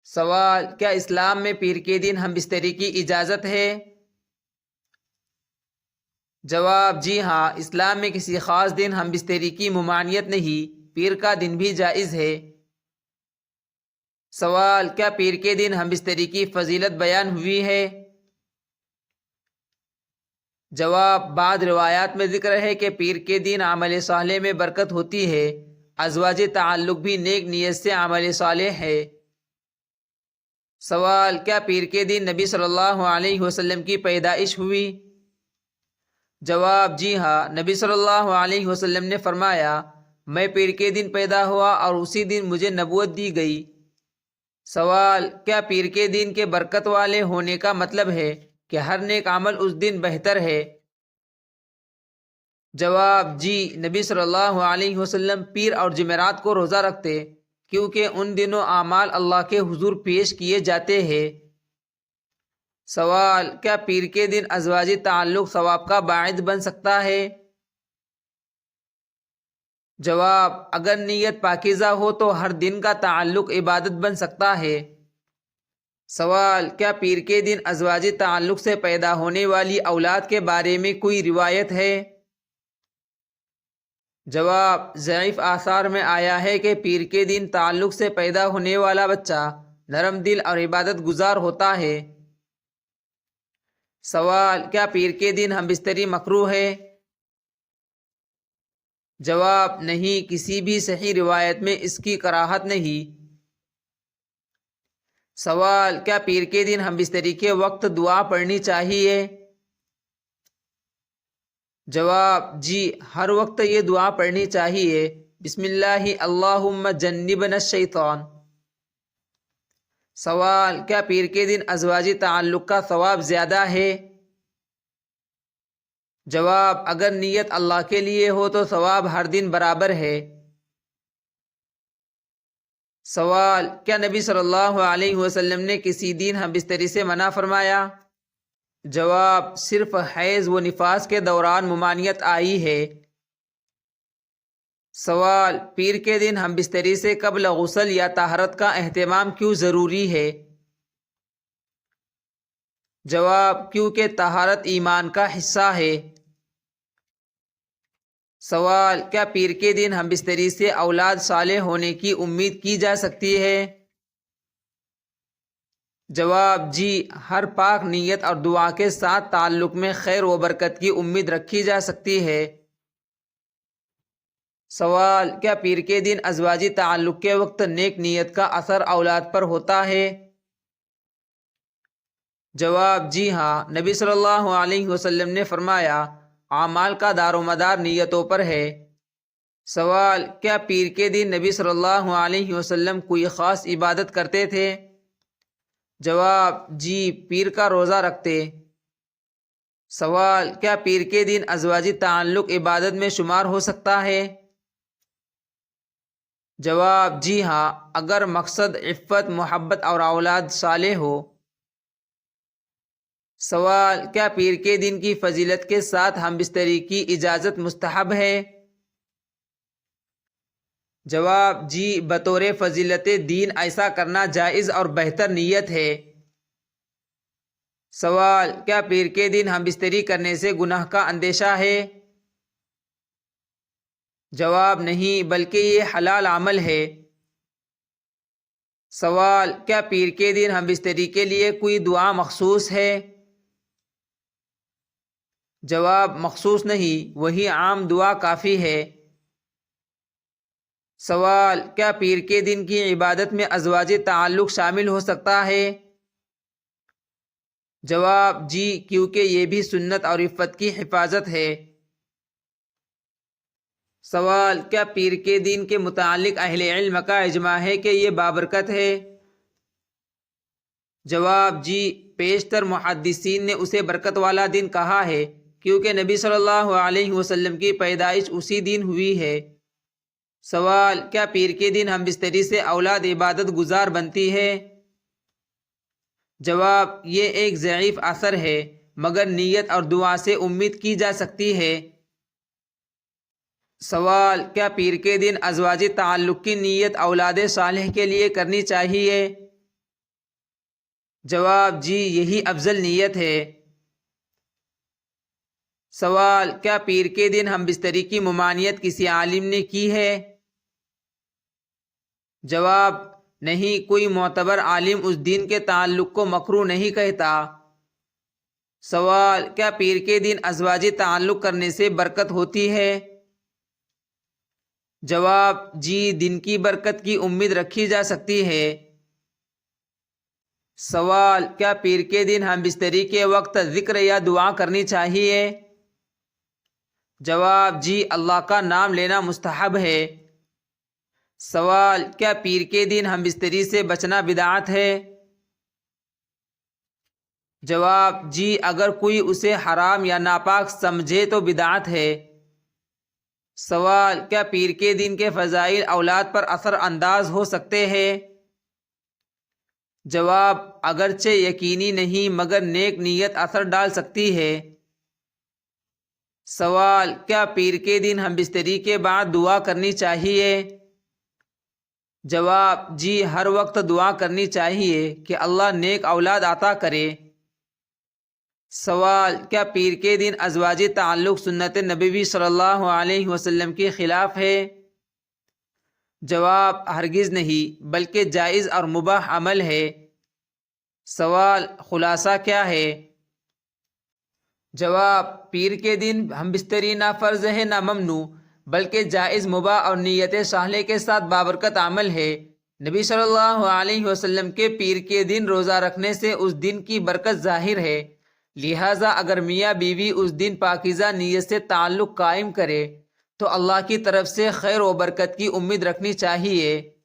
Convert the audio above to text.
سوال: کیا اسلام میں پیر کے دن ہم بستری کی اجازت ہے؟ جواب: جی ہاں، اسلام میں کسی خاص دن ہم بستری کی ممانعت نہیں، پیر کا دن بھی جائز ہے۔ سوال: کیا پیر کے دن ہم بستری کی فضیلت بیان ہوئی ہے؟ جواب: بعض روایات میں ذکر ہے کہ پیر کے دن عمل صالح میں برکت ہوتی ہے، ازواج تعلق بھی نیک نیت سے عمل صالح ہے۔ سوال: کیا پیر کے دن نبی صلی اللہ علیہ وسلم کی پیدائش ہوئی؟ جواب: جی ہاں، نبی صلی اللہ علیہ وسلم نے فرمایا، میں پیر کے دن پیدا ہوا اور اسی دن مجھے نبوت دی گئی۔ سوال: کیا پیر کے دن کے برکت والے ہونے کا مطلب ہے کہ ہر نیک عمل اس دن بہتر ہے؟ جواب: جی، نبی صلی اللہ علیہ وسلم پیر اور جمعرات کو روزہ رکھتے کیونکہ ان دنوں اعمال اللہ کے حضور پیش کیے جاتے ہیں۔ سوال: کیا پیر کے دن ازواجی تعلق ثواب کا باعث بن سکتا ہے؟ جواب: اگر نیت پاکیزہ ہو تو ہر دن کا تعلق عبادت بن سکتا ہے۔ سوال: کیا پیر کے دن ازواجی تعلق سے پیدا ہونے والی اولاد کے بارے میں کوئی روایت ہے؟ جواب: ضعیف آثار میں آیا ہے کہ پیر کے دن تعلق سے پیدا ہونے والا بچہ نرم دل اور عبادت گزار ہوتا ہے۔ سوال: کیا پیر کے دن ہم بستری مکروہ ہے؟ جواب: نہیں، کسی بھی صحیح روایت میں اس کی کراہت نہیں۔ سوال: کیا پیر کے دن ہم بستری کے وقت دعا پڑھنی چاہیے؟ جواب: جی، ہر وقت یہ دعا پڑھنی چاہیے، بسم اللہ اللہم جنبنا الشیطان۔ سوال: کیا پیر کے دن ازواجی تعلق کا ثواب زیادہ ہے؟ جواب: اگر نیت اللہ کے لیے ہو تو ثواب ہر دن برابر ہے۔ سوال: کیا نبی صلی اللہ علیہ وسلم نے کسی دن ہم بستری سے منع فرمایا؟ جواب: صرف حیض و نفاس کے دوران ممانعت آئی ہے۔ سوال: پیر کے دن ہم بستری سے قبل غسل یا طہارت کا اہتمام کیوں ضروری ہے؟ جواب: کیونکہ طہارت ایمان کا حصہ ہے۔ سوال: کیا پیر کے دن ہم بستری سے اولاد صالح ہونے کی امید کی جا سکتی ہے؟ جواب: جی، ہر پاک نیت اور دعا کے ساتھ تعلق میں خیر و برکت کی امید رکھی جا سکتی ہے۔ سوال: کیا پیر کے دن ازواجی تعلق کے وقت نیک نیت کا اثر اولاد پر ہوتا ہے؟ جواب: جی ہاں، نبی صلی اللہ علیہ وسلم نے فرمایا، اعمال کا دار و مدار نیتوں پر ہے۔ سوال: کیا پیر کے دن نبی صلی اللہ علیہ وسلم کوئی خاص عبادت کرتے تھے؟ جواب: جی، پیر کا روزہ رکھتے۔ سوال: کیا پیر کے دن ازواجی تعلق عبادت میں شمار ہو سکتا ہے؟ جواب: جی ہاں، اگر مقصد عفت، محبت اور اولاد صالح ہو۔ سوال: کیا پیر کے دن کی فضیلت کے ساتھ ہم بستری کی اجازت مستحب ہے؟ جواب: جی، بطور فضیلت دین ایسا کرنا جائز اور بہتر نیت ہے۔ سوال: کیا پیر کے دن ہم بستری کرنے سے گناہ کا اندیشہ ہے؟ جواب: نہیں، بلکہ یہ حلال عمل ہے۔ سوال: کیا پیر کے دن ہم بستری کے لیے کوئی دعا مخصوص ہے؟ جواب: مخصوص نہیں، وہی عام دعا کافی ہے۔ سوال: کیا پیر کے دن کی عبادت میں ازواج تعلق شامل ہو سکتا ہے؟ جواب: جی، کیونکہ یہ بھی سنت اور عفت کی حفاظت ہے۔ سوال: کیا پیر کے دن کے متعلق اہل علم کا اجماع ہے کہ یہ بابرکت ہے؟ جواب: جی، پیشتر محدثین نے اسے برکت والا دن کہا ہے کیونکہ نبی صلی اللہ علیہ وسلم کی پیدائش اسی دن ہوئی ہے۔ سوال: کیا پیر کے دن ہم بستری سے اولاد عبادت گزار بنتی ہے؟ جواب: یہ ایک ضعیف اثر ہے، مگر نیت اور دعا سے امید کی جا سکتی ہے۔ سوال: کیا پیر کے دن ازواجی تعلق کی نیت اولاد صالح کے لیے کرنی چاہیے؟ جواب جی یہی افضل نیت ہے۔ سوال کیا پیر کے دن ہم بستری کی ممانعت کسی عالم نے کی ہے؟ جواب نہیں، کوئی معتبر عالم اس دن کے تعلق کو مکروہ نہیں کہتا۔ سوال کیا پیر کے دن ازواجی تعلق کرنے سے برکت ہوتی ہے؟ جواب جی دن کی برکت کی امید رکھی جا سکتی ہے۔ سوال کیا پیر کے دن ہم بستری کے وقت ذکر یا دعا کرنی چاہیے؟ جواب جی اللہ کا نام لینا مستحب ہے۔ سوال کیا پیر کے دن ہم بستری سے بچنا بدعت ہے؟ جواب جی اگر کوئی اسے حرام یا ناپاک سمجھے تو بدعت ہے۔ سوال کیا پیر کے دن کے فضائل اولاد پر اثر انداز ہو سکتے ہیں؟ جواب اگرچہ یقینی نہیں مگر نیک نیت اثر ڈال سکتی ہے۔ سوال کیا پیر کے دن ہم بستری کے بعد دعا کرنی چاہیے؟ جواب جی ہر وقت دعا کرنی چاہیے کہ اللہ نیک اولاد عطا کرے۔ سوال کیا پیر کے دن ازواجی تعلق سنت نبوی صلی اللہ علیہ وسلم کے خلاف ہے؟ جواب ہرگز نہیں بلکہ جائز اور مباح عمل ہے۔ سوال خلاصہ کیا ہے؟ جواب پیر کے دن ہم بستری نہ فرض ہے نہ ممنوع بلکہ جائز مباح اور نیت صالح کے ساتھ بابرکت عمل ہے۔ نبی صلی اللہ علیہ وسلم کے پیر کے دن روزہ رکھنے سے اس دن کی برکت ظاہر ہے، لہٰذا اگر میاں بیوی اس دن پاکیزہ نیت سے تعلق قائم کرے تو اللہ کی طرف سے خیر و برکت کی امید رکھنی چاہیے۔